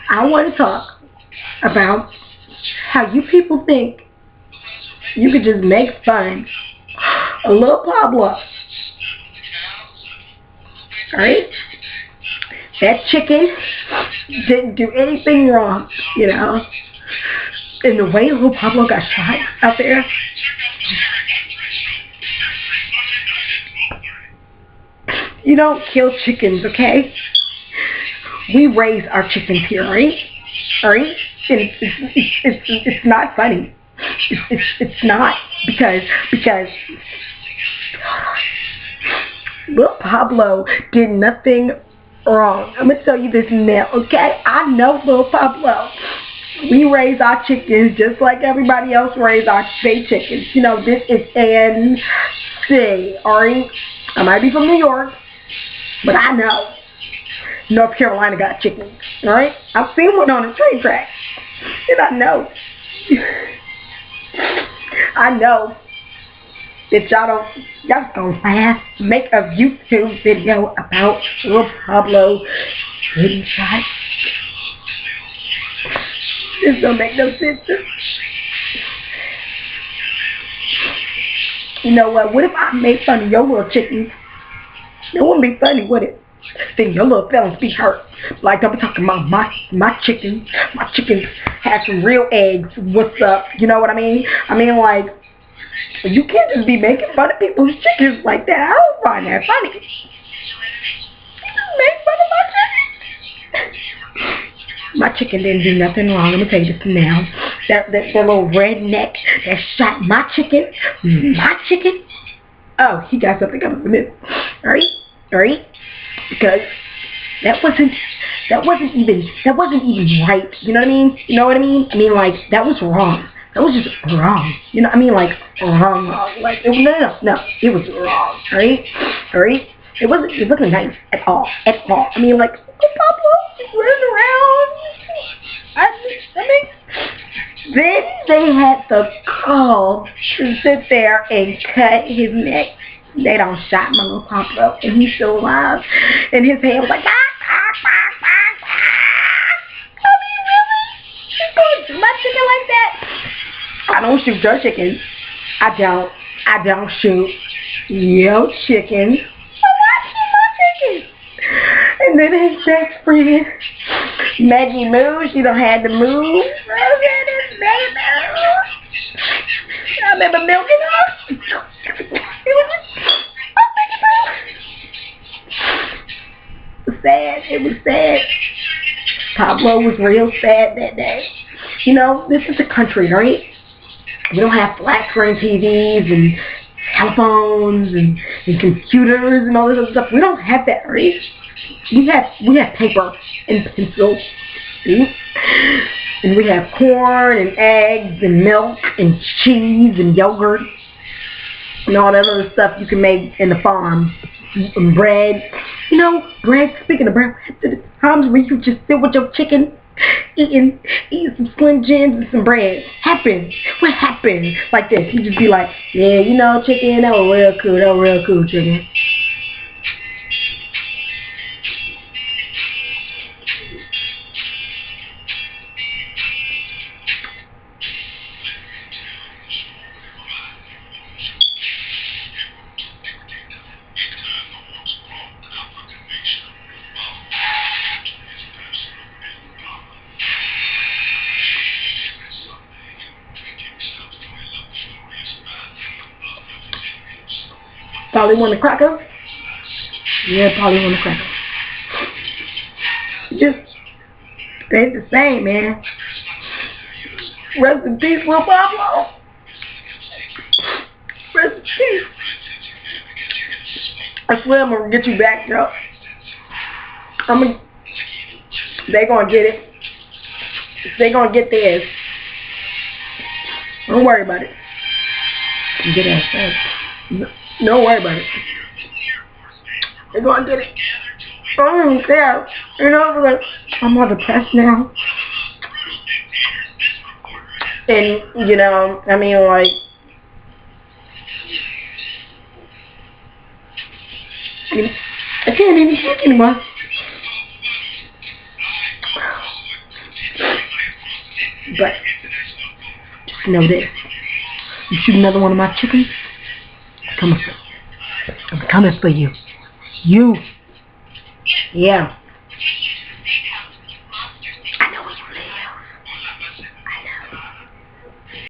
I want to talk about how you people think you could just make fun of little Pablo. Alright? That chicken didn't do anything wrong, you know. And the way little Pablo got shot out there. You don't kill chickens, okay? We raise our chickens here, alright? Alright? And it's not funny. It's not because little Pablo did nothing wrong. I'm gonna tell you this now, okay? I know little Pablo. We raise our chickens just like everybody else raise our chickens. You know, this is NC, alright? I might be from New York, but I know North Carolina got chickens, alright? I've seen one on the train track, and I know that y'all gonna laugh, make a YouTube video about little Pablo getting shot. This don't make no sense. You know what? What if I made fun of your little chickens? It wouldn't be funny, would it? Then your little feelings be hurt. Like I'm talking about my chickens. My chickens have some real eggs. What's up? You know what I mean? I mean, like, you can't just be making fun of people's chickens like that. I don't find that funny. You just make fun of my chicken. My chicken didn't do nothing wrong. I'm gonna tell you this now. That little redneck that shot my chicken. Oh, he got something coming from this. Alright? Because that wasn't even right. You know what I mean? You know what I mean? I mean, like, that was wrong. That was just wrong. You know, I mean, like, wrong. Like, no, it was wrong. Alright? It wasn't nice at all. I mean, like, Pablo running around. I mean, then they had the gall to sit there and cut his neck. They don't shot my little Pablo, and he's still alive. And his head was like, I mean, really? You're going to shoot my chicken like that? I don't shoot your chicken. I don't shoot your chicken. And then his best friend, Maggie Moo, she done had to move. I remember milking her. It was sad. Pablo was real sad that day. You know, this is a country, right? We don't have flat screen TVs and telephones and computers and all this other stuff. We don't have that, right? We have paper and pencils, and we have corn and eggs and milk and cheese and yogurt and all that other stuff you can make in the farm, and bread. You know, bread. Speaking of bread, the times where you just sit with your chicken, eating some Slim Jims and some bread. What happened? Like this. You just be like, yeah, you know, chicken, that was real cool, chicken. Probably want a cracker? Yeah, probably want a cracker. Just ain't the same, man. Rest in peace, little Pablo. Rest in peace. I swear I'm gonna get you back, though. They gonna get it. They gonna get theirs. Don't worry about it. Get that. Don't worry about it. They're gonna get it. I don't care. You know, like, I'm all depressed now. And, you know, I mean, like, I can't even talk anymore. But just know this. You shoot another one of my chickens, I'm coming for you. You. Yeah.